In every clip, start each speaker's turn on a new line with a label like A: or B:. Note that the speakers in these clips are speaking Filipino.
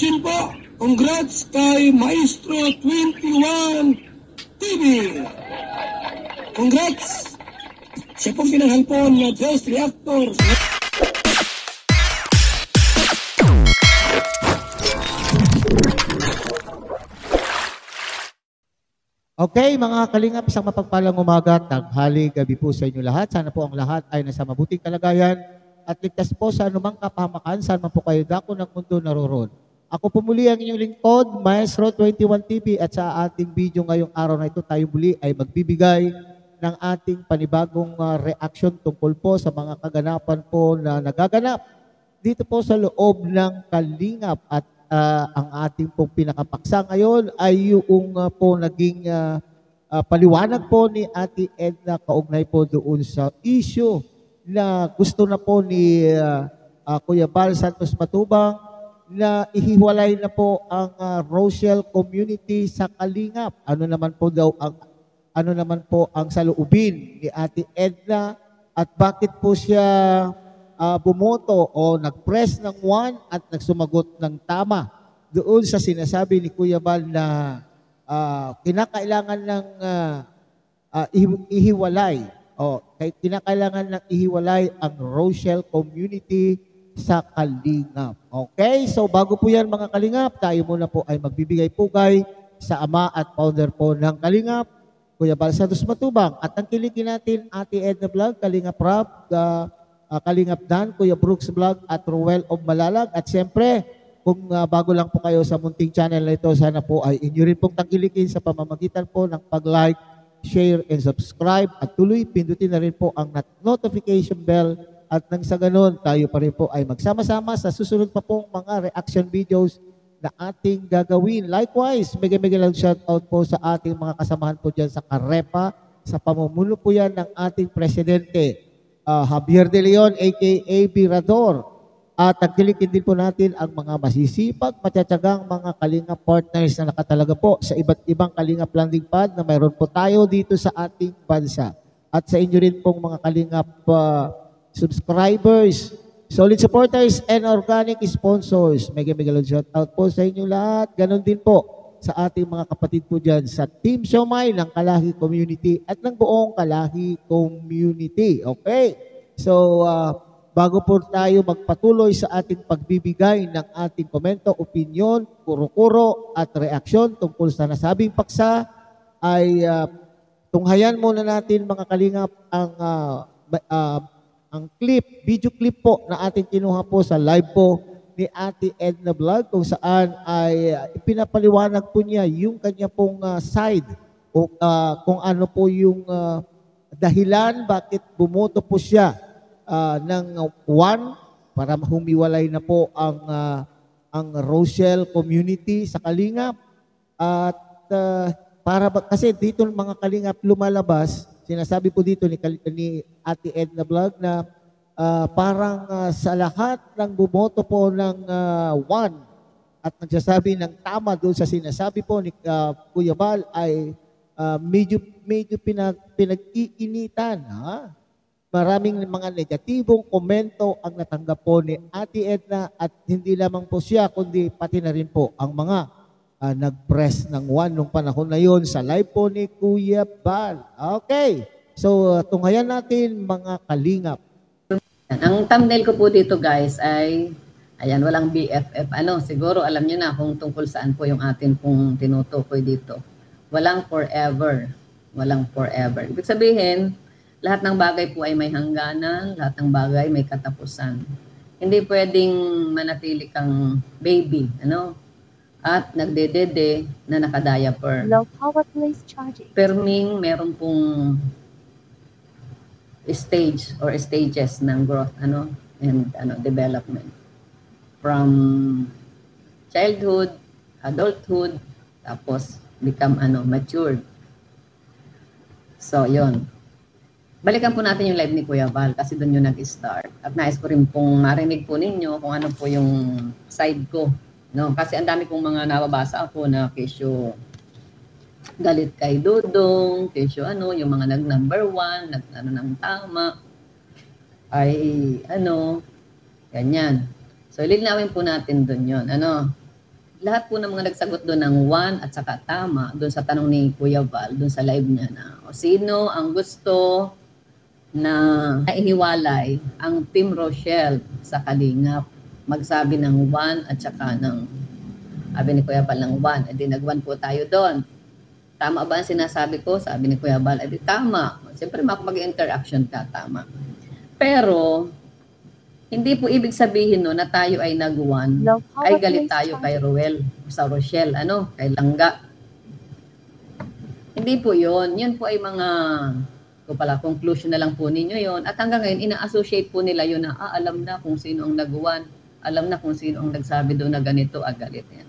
A: congratulations po. Congrats kay Maestro 21 TV. Congrats. Siya pong pinanghalpon na Best Reactor.
B: Okay, mga kalingap, isang mapagpalang umaga, tanghali, gabi po sa inyo lahat. Sana po ang lahat ay nasa mabuting kalagayan at ligtas po sa anumang kapahamakan saan man po kayo dako ng mundo naroon. Ako po muli ang inyong lingkod, Maestro 21 TV, at sa ating video ngayong araw na ito tayo muli ay magbibigay ng ating panibagong reaction tungkol po sa mga kaganapan po na nagaganap dito po sa loob ng Kalingap. At ang ating pong pinakapaksa ngayon ay yung po naging paliwanag po ni Ate Edna kaugnay po doon sa issue na gusto na po ni Kuya Bal Santos Matubang na ihiwalay na po ang Rochelle community sa Kalingap. Ano naman po ang saloobin ni Ate Edna at bakit po siya bumoto o nag-press ng 1 at nagsumagot ng tama doon sa sinasabi ni Kuya Bal na kinakailangan ng ihiwalay o kinakailangan ng ihiwalay ang Rochelle community sa Kalingap. Okay? So bago po yan mga Kalingap, tayo muna po ay magbibigay pugay sa ama at founder po ng Kalingap, Kuya Bal Santos Matubang. At ang kiligin natin, Ate Edna Vlog, Kalingap Rob, Kalingap Dan, Kuya Brooks Vlog at Ruel of Malalag. At siyempre, kung bago lang po kayo sa munting channel na ito, sana po ay inyo rin pong tangkilikin sa pamamagitan po ng pag-like, share, and subscribe. At tuloy, pindutin na rin po ang notification bell. At nang sa ganun, tayo pa rin po ay magsama-sama sa susunod pa pong mga reaction videos na ating gagawin. Likewise, mega lang shoutout po sa ating mga kasamahan po dyan sa Karepa, sa pamumuno po yan ng ating presidente, Javier De Leon, a.k.a. Birador. At tagkilikin din po natin ang mga masisipag, matsatsagang mga Kalingap partners na nakatalaga po sa iba't ibang Kalingap landing pad na mayroon po tayo dito sa ating bansa. At sa inyo rin pong mga Kalingap subscribers, solid supporters, and organic sponsors. Mega lang shoutout po sa inyo lahat. Ganon din po sa ating mga kapatid po dyan sa Team Siomay ng Kalahi Community at ng buong Kalahi Community. Okay? So, bago po tayo magpatuloy sa ating pagbibigay ng ating komento, opinion, kuro-kuro at reaksyon tungkol sa nasabing paksa, ay tunghayan muna natin mga Kalingap ang video clip po na ating kinuha po sa live po ni Ate Edna Vlog, kung saan ay pinapaliwanag po niya yung kanya pong side o kung ano po yung dahilan bakit bumoto po siya ng 1 para humiwalay na po ang Rochelle community sa Kalingap. At kasi dito mga Kalingap lumalabas, sinasabi po dito ni Ate Edna Vlog na parang sa lahat ng bumoto po ng 1 at nagsasabi ng tama doon sa sinasabi po ni Kuya Bal ay medyo pinag-iinitan. Maraming mga negatibong komento ang natanggap po ni Ate Edna at hindi lamang po siya kundi pati na rin po ang mga nag-press ng 1 nung panahon na yon sa live po ni Kuya Bal. Okay. So, tunghayan natin mga Kalingap.
C: Ang thumbnail ko po dito guys ay, ayan, walang BFF. Siguro alam niyo na kung tungkol saan po yung atin pong tinutukoy dito. Walang forever. Walang forever. Ibig sabihin, lahat ng bagay po ay may hangganan, lahat ng bagay may katapusan. Hindi pwedeng manatili kang baby, at nagdedede na naka-diaper.
D: Low power place charging.
C: Perming meron pong stage or stages ng growth and development from childhood, adulthood, tapos become matured. So yon, balikan po natin yung live ni Kuya Bal kasi doon yung nag-start at nais ko rin pong marinig po ninyo kung ano po yung side ko, kasi ang dami kong mga nababasa ako na kesyo galit kay Dudong, kesyo yung mga nag-number 1, ng tama, ay ganyan. So, lilinawin po natin dun yun. lahat po ng mga nagsagot doon ng 1 at saka tama, doon sa tanong ni Kuya Val, doon sa live niya na, o sino ang gusto na ihiwalay ang Team Rochelle sa Kalingap? Magsabi ng 1 at saka ng, sabi ni Kuya Val ng 1, edi nag-1 po tayo doon. Tama ba ang sinasabi ko? Sabi ni Kuya Val, edi tama. Siyempre mag-interaction ka, tama. Pero, hindi po ibig sabihin no, na tayo ay nag-1, ay galit tayo kay Ruel, sa Rochelle, kay Langga. Hindi po yon. Yun po ay mga, conclusion na lang po ninyo yon. At hanggang ngayon, ina-associate po nila yun na, alam na kung sino ang nag-1, alam na kung sino ang nagsabi doon na ganito, galit yan.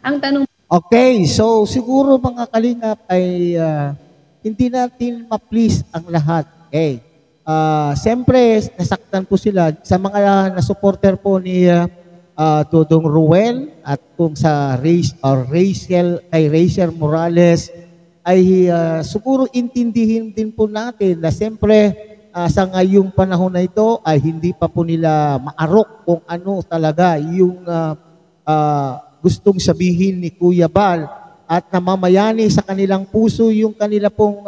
C: Ang tanong,
B: Okay, so siguro mga kalingap ay hindi natin ma-please ang lahat. Okay. Siyempre, nasaktan po sila sa mga na-supporter po ni Dodong Ruel at kung sa Rachel Morales ay siguro intindihin din po natin na siyempre sa ngayong panahon na ito ay hindi pa po nila maarok kung ano talaga yung gustong sabihin ni Kuya Val at namamayani sa kanilang puso yung kanila pong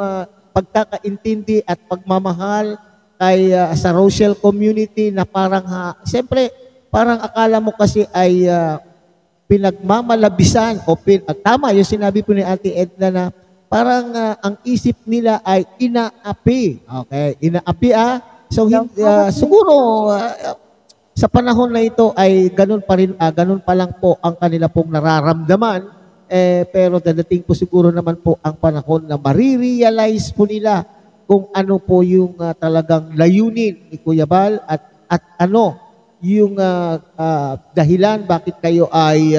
B: pagkakaintindi at pagmamahal kay sa Rochelle community na parang siyempre parang akala mo kasi ay pinagmamalabisan o tama yung sinabi po ni Ate Edna na parang ang isip nila ay inaapi. Okay, inaapi So siguro sa panahon na ito ay ganun pa rin, ganun pa lang po ang kanila pong nararamdaman. Pero dadating po siguro naman po ang panahon na marirealize po nila kung ano po yung talagang layunin ni Kuya Val at ano yung dahilan bakit kayo ay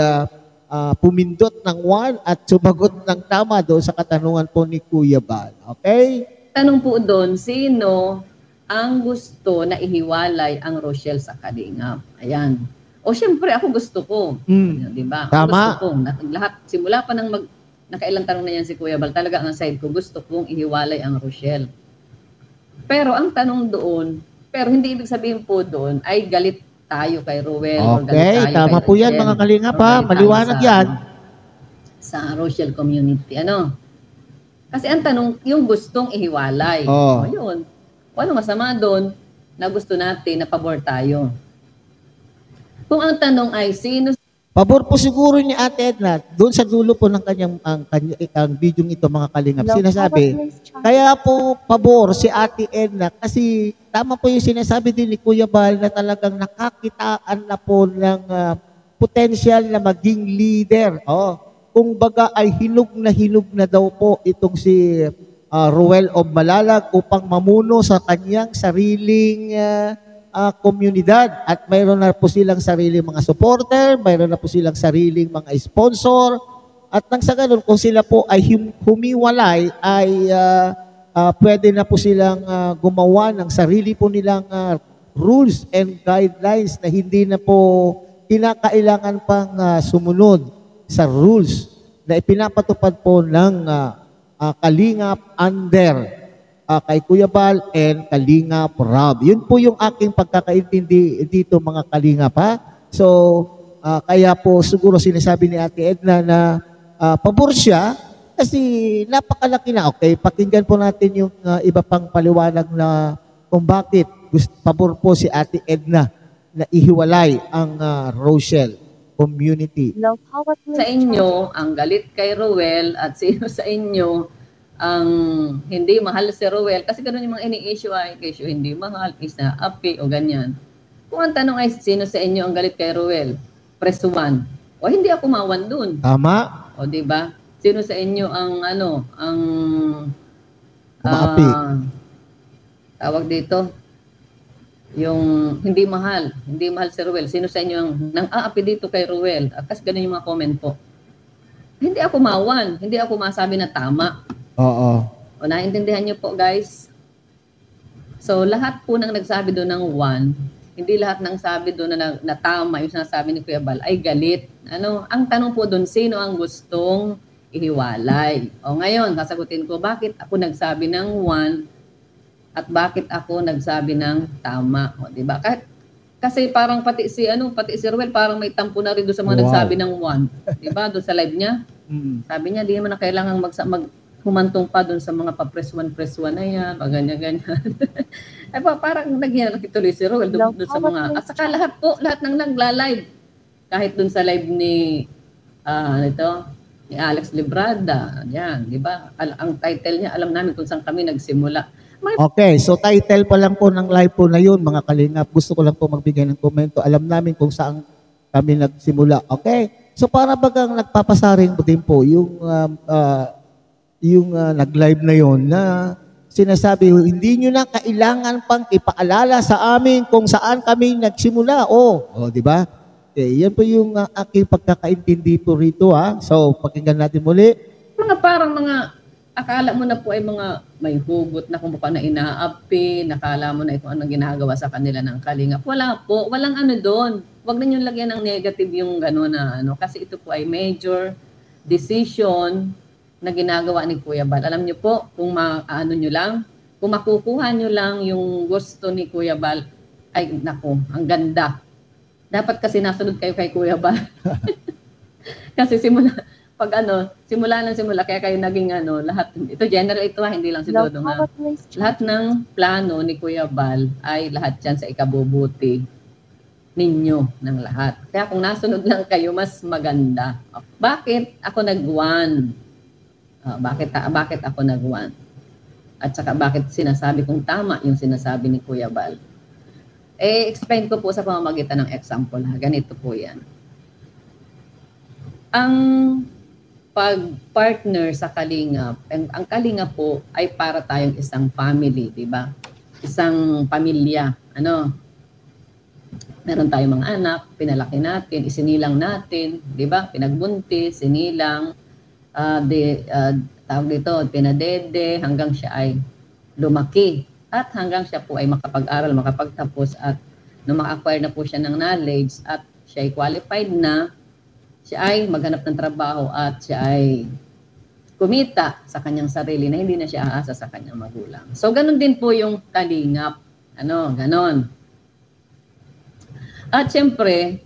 B: pumindot ng 1 at sumagot ng tama doon sa katanungan po ni Kuya Val. Okay?
C: tanong po doon, sino ang gusto na ihiwalay ang Rochelle sa Kalingap? Ayan. O syempre ako gusto ko. Di ba?
B: Tama.
C: Gusto ko. Lahat, simula pa ng nakailang tanong na yan si Kuya Val, talaga ang side ko, gusto kong ihiwalay ang Rochelle. Pero ang tanong doon, pero hindi ibig sabihin po doon ay galit tayo kay Ruel.
B: Okay, tama po yan mga Kalingap ha. Maliwanag yan.
C: Sa Rochelle community. Kasi ang tanong, yung gustong ihiwalay.
B: Oh.
C: O yun. O ano masama doon na gusto natin na pabor tayo? Kung ang tanong ay sino...
B: Pabor po siguro ni Ate Edna, doon sa dulo po ng ang video ito mga Kalingap, sinasabi, kaya po pabor si Ate Edna kasi tama po yung sinasabi din ni Kuya Val na talagang nakakitaan na po ng potential na maging leader. Kung baga ay hinog na daw po itong si Ruel of Malalag upang mamuno sa kanyang sariling komunidad at mayroon na po silang sariling mga supporter, mayroon na po silang sariling mga sponsor at nang sa ganun kung sila po ay humiwalay ay pwede na po silang gumawa ng sarili po nilang rules and guidelines na hindi na po kinakailangan pang sumunod sa rules na ipinapatupad po ng Kalingap under kay Kuya Val and Kalingap Rob. Yun po yung aking pagkakaintindi dito mga Kalingap ha. So, kaya po siguro sinasabi ni Ate Edna na pabor siya kasi napakalaki na. Okay, pakinggan po natin yung iba pang paliwanag na kung bakit pabor po si Ate Edna na ihiwalay ang Rochelle community.
C: Sa inyo, ang galit kay Ruel at sino sa inyo ang hindi mahal si Ruel, kasi ganoon yung mga ini-issue ay issue hindi mahal, isa api o ganyan. Kung ang tanong ay sino sa inyo ang galit kay Ruel, press 1. O hindi ako mawan dun.
B: Tama.
C: O di ba? Sino sa inyo ang ang
B: umaapi.
C: Tawag dito yung hindi mahal si Ruel. Sino sa inyo ang nang-aapi dito kay Ruel? Kasi ganun yung mga comment po. Hindi ako mawan, hindi ako masabi na tama.
B: Oo.
C: O naintindihan niyo po guys? So lahat po nang nagsabi doon ng 1, hindi lahat nang sabi doon na tama yung sinasabi ni Kuya Val ay galit. Ang tanong po doon, sino ang gustong ihiwalay? O ngayon, sasagutin ko, bakit ako nagsabi ng 1 at bakit ako nagsabi ng tama? O di ba? Kasi parang pati si Ruel parang may tampo na rin doon sa mga
B: Wow.
C: nagsabi ng 1. 'Di ba? Doon sa live niya. Sabi niya, di naman na kailangan humantong pa doon sa mga pa-press 1 na yan, pa ganyan-ganyan. Ay pa, parang nagyan tuloy si Ruel doon sa mga, at saka lahat ng nagla-live. Kahit doon sa live ni ni Alex Librada, yan, di ba? Ang title niya, alam namin kung saan kami nagsimula.
B: Okay, so title pa lang po ng live po na yun, mga kalingap. Gusto ko lang po magbigay ng komento. Alam namin kung saan kami nagsimula. Okay? So para bagang nagpapasaring din po yung nag-live na yon na sinasabi, hindi nyo na kailangan pang ipaalala sa amin kung saan kami nagsimula. Di ba? Yan po yung aking pagkakaintindi po rito. So pakinggan natin muli.
C: Parang akala mo na po ay mga may hugot na kumukha na inaapi, nakala mo na kung anong ginagawa sa kanila ng kalingap. Wala po, walang doon. Huwag na nyo lagyan ng negative yung gano'n na kasi ito po ay major decision na ginagawa ni Kuya Bal. Alam nyo po, kung kung makukuha nyo lang yung gusto ni Kuya Bal, ay naku, ang ganda. Dapat kasi nasunod kayo kay Kuya Bal. Kasi simula kaya kayo naging lahat, ito general ito hindi lang si Dodong lahat ng plano ni Kuya Bal ay lahat yan sa ikabubuti ninyo ng lahat. Kaya kung nasunod lang kayo, mas maganda. Bakit ako nag-1? Bakit ako nag-1? At saka bakit sinasabi kong tama yung sinasabi ni Kuya Bal? Explain ko po sa pamamagitan ng example. Ganito po yan. Ang pag-partner sa Kalingap, ang Kalingap po ay para tayong isang family, di ba? Isang pamilya. Meron tayong mga anak, pinalaki natin, isinilang natin, di ba? Pinagbuntis, sinilang, tawag dito, pinadede, hanggang siya ay lumaki. At hanggang siya po ay makapag-aral, makapagtapos, at nung maka-acquire na po siya ng knowledge, at siya ay qualified na, siya ay maghanap ng trabaho, at siya ay kumita sa kanyang sarili na hindi na siya aasa sa kanyang magulang. So, ganun din po yung Kalingap. Ganon. At siyempre,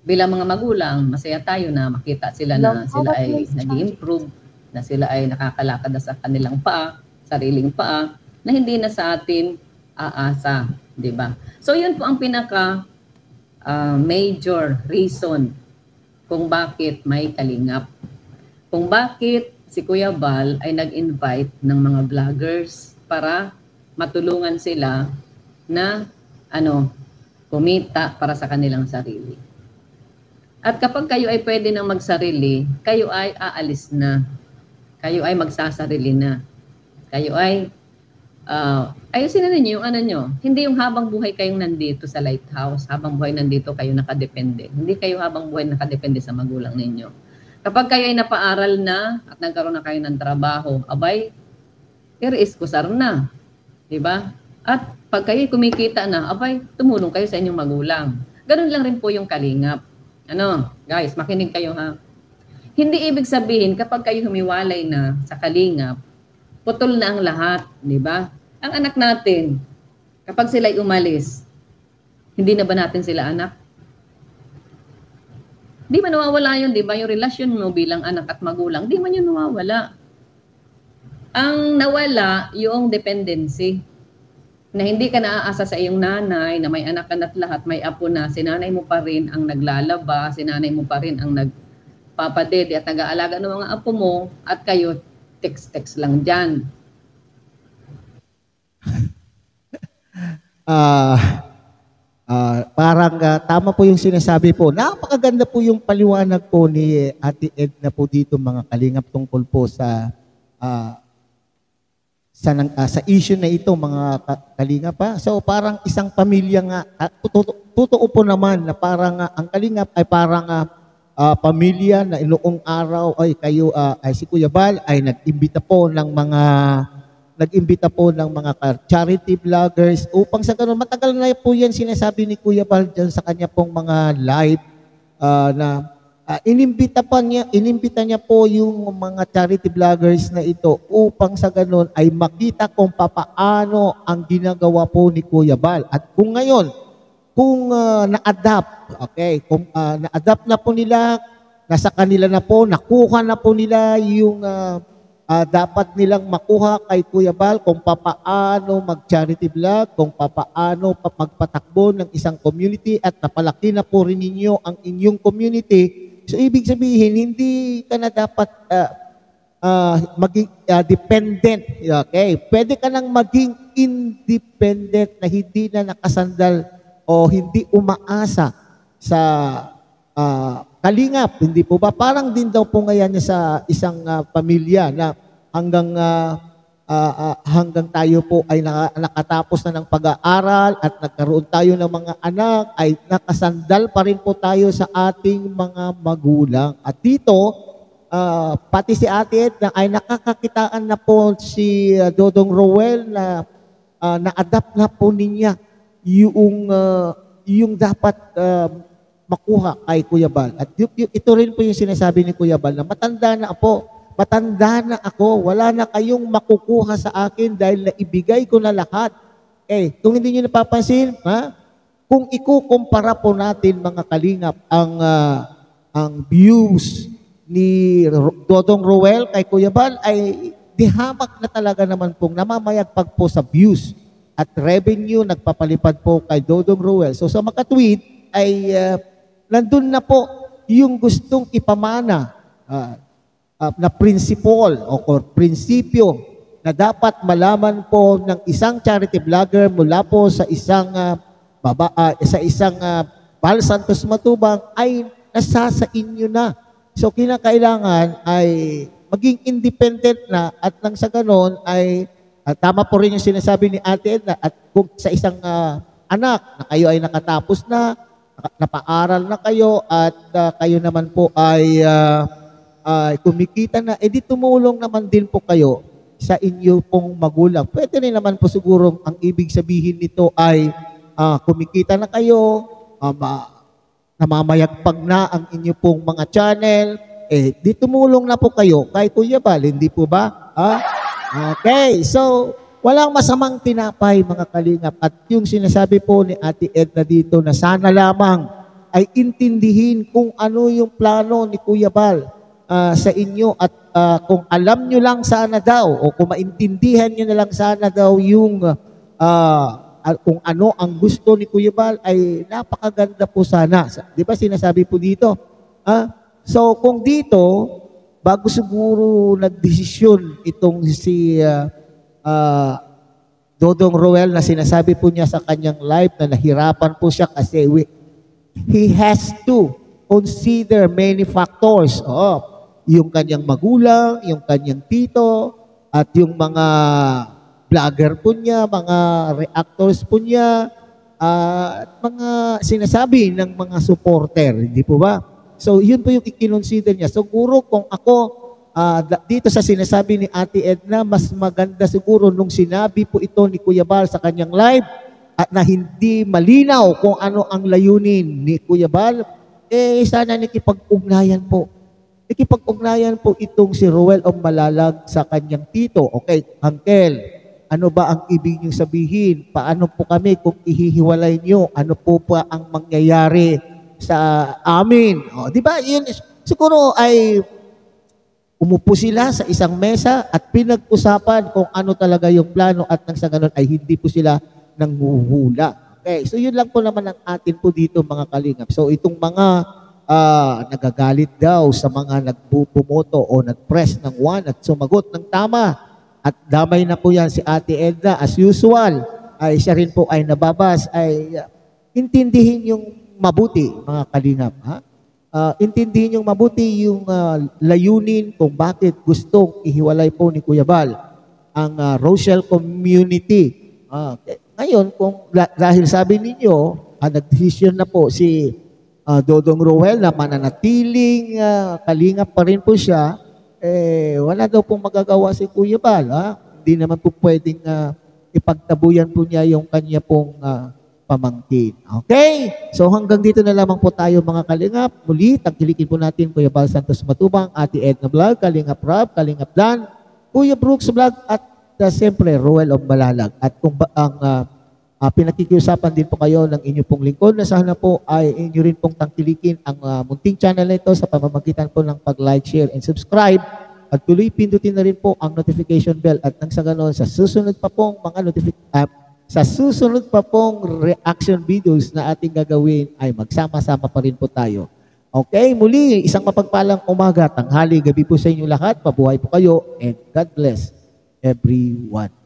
C: bilang mga magulang, masaya tayo na makita sila na sila ay nag-improve, na sila ay nakakalakad na sa kanilang paa, sariling paa, na hindi na sa atin aasa, di ba? So yun po ang pinaka major reason kung bakit may Kalingap. Kung bakit si Kuya Bal ay nag-invite ng mga vloggers para matulungan sila na kumita para sa kanilang sarili. At kapag kayo ay pwede nang magsarili, kayo ay aalis na. Kayo ay magsasarili na. Kayo ay ayusin na ninyo yung nyo. Hindi yung habang buhay kayong nandito sa lighthouse, habang buhay nandito kayo nakadepende. Hindi kayo habang buhay nakadepende sa magulang ninyo. Kapag kayo ay napaaral na at nagkaroon na kayo ng trabaho, abay, kusar na. Diba? At pag kayo kumikita na, abay, tumulong kayo sa inyong magulang. Ganun lang rin po yung Kalingap. Guys, makinig kayo ha. Hindi ibig sabihin kapag kayo humiwalay na sa Kalingap, putol na ang lahat, di ba? Ang anak natin, kapag sila'y umalis, hindi na ba natin sila anak? Di ba nawawala yun, di ba? Yung relasyon mo bilang anak at magulang, di man yun nawawala. Ang nawala, yung dependency. Na hindi ka naaasa sa iyong nanay, na may anak ka na't lahat, may apo na, si nanay mo pa rin ang naglalaba, si nanay mo pa rin ang nagpapadede at nag-aalaga ng mga apo mo, at kayo, text lang dyan.
B: Parang tama po yung sinasabi po. Napakaganda po yung paliwanag po ni Ate Edna po dito, mga Kalingap, tungkol po sa issue na ito, mga Kalingap pa. So parang isang pamilya nga, totoo po naman na parang ang Kalingap ay parang pamilya na noong araw ay kayo ay si Kuya Bal ay nag-imbita po ng mga charity vloggers upang sa ganun, matagal na po yan sinasabi ni Kuya Bal dyan sa kanya pong mga live na inimbita niya po yung mga charity vloggers na ito upang sa ganun ay makita kung papaano ang ginagawa po ni Kuya Bal. At kung ngayon, kung na-adapt, okay, kung na-adapt na po nila, nasa kanila na po, nakuha na po nila yung dapat nilang makuha kay Kuya Bal, kung papaano mag-charity vlog, kung papaano magpatakbo ng isang community at napalaki na po rin ninyo ang inyong community. So, ibig sabihin, hindi ka na dapat maging dependent. Okay? Pwede ka nang maging independent na hindi na nakasandal o hindi umaasa sa kalingap. Hindi po ba? Parang din daw po ngayon sa isang pamilya na hanggang tayo po ay nakatapos na ng pag-aaral at nagkaroon tayo ng mga anak, ay nakasandal pa rin po tayo sa ating mga magulang. At dito, pati si Ate Edna ay nakakakitaan na po si Dodong Roel na na-adapt na po niya yung dapat makuha kay Kuya Bal. At ito rin po yung sinasabi ni Kuya Bal na matanda na ako, wala na kayong makukuha sa akin dahil naibigay ko na lahat. Kung hindi nyo napapansin, kung ikukumpara po natin mga kalingap ang views ni Dodong Roel kay Kuya Bal ay dihamak na talaga naman pong namamayagpag po sa views at revenue nagpapalipad po kay Dodong Roel. So sa makatweet ay nandun na po yung gustong ipamana na principle o prinsipyo na dapat malaman po ng isang charity vlogger mula po sa isang Bal Santos Matubang ay nasa sa inyo na. So kinakailangan ay maging independent na at nang sa ganon ay tama po rin yung sinasabi ni Ate Edna at kung sa isang anak na kayo ay nakatapos na, napaaral na kayo at kayo naman po ay kumikita na, edi tumulong naman din po kayo sa inyo pong magulang. Pwede rin naman po siguro ang ibig sabihin nito ay kumikita na kayo, namamayagpag na ang inyo pong mga channel, di tumulong na po kayo kay Kuya Bal, hindi po ba? Okay, so walang masamang tinapay mga kalingap at yung sinasabi po ni Ate Edna dito na sana lamang ay intindihin kung ano yung plano ni Kuya Bal sa inyo at kung alam nyo lang sana daw o kung maintindihan nyo na lang sana daw yung kung ano ang gusto ni Kuya Bal ay napakaganda po sana. Di ba sinasabi po dito? So kung dito, bago siguro nagdesisyon itong si Dodong Roel na sinasabi po niya sa kanyang live na nahirapan po siya kasi he has to consider many factors. Yung kanyang magulang, yung kanyang tito, at yung mga vlogger po niya, mga reactors po niya, at mga sinasabi ng mga supporter, hindi po ba? So, yun po yung i-consider niya. Siguro kung ako, dito sa sinasabi ni Ate Edna, mas maganda siguro nung sinabi po ito ni Kuya Bal sa kanyang live, at na hindi malinaw kung ano ang layunin ni Kuya Bal, sana nakipag-ugnayan po. Nakipag-ugnayan po itong si Roel o Malalag sa kanyang tito. Okay, Uncle, ano ba ang ibig niyong sabihin? Paano po kami kung ihihiwalay niyo? Ano po pa ang mangyayari sa amin? Di ba? Yun, siguro ay umupo sila sa isang mesa at pinag-usapan kung ano talaga yung plano at nang sa ganun ay hindi po sila nanghuhula. Okay, so yun lang po naman ang atin po dito mga kalingap. So itong mga nagagalit daw sa mga nagbumoto o nag-press ng 1 at sumagot ng tama. At damay na po yan si Ate Edna. As usual, ay siya rin po ay nababas, ay intindihin yung mabuti, mga kalingap. Intindihin yung mabuti yung layunin kung bakit gustong ihiwalay po ni Kuya Bal ang Rochelle community. Ngayon, kung dahil sabi ninyo, nag-decision na po si Dodong Roel na mananatiling kalingap pa rin po siya, wala daw pong magagawa si Kuya Bal. Hindi naman po pwedeng ipagtabuyan po niya yung kanya pong pamangkin. Okay? So hanggang dito na lamang po tayo mga kalingap. Muli, tagkilikin po natin Kuya Bal Santos Matubang, Ate Edna Vlog, Kalingap Rob, Kalingap Dan, Kuya Brooks Vlog, at siyempre Roel of Malalag. At kung ang Pinakikiusapan din po kayo ng inyo pong lingkod na sana po ay inyo rin pong tangkilikin ang munting channel na ito sa pamamagitan po ng pag-like, share, and subscribe. At tuloy pindutin na rin po ang notification bell at nang sa ganon sa susunod pa pong reaction videos na ating gagawin ay magsama-sama pa rin po tayo. Okay, muli isang mapagpalang umaga, tanghali, gabi po sa inyo lahat. Mabuhay po kayo and God bless everyone.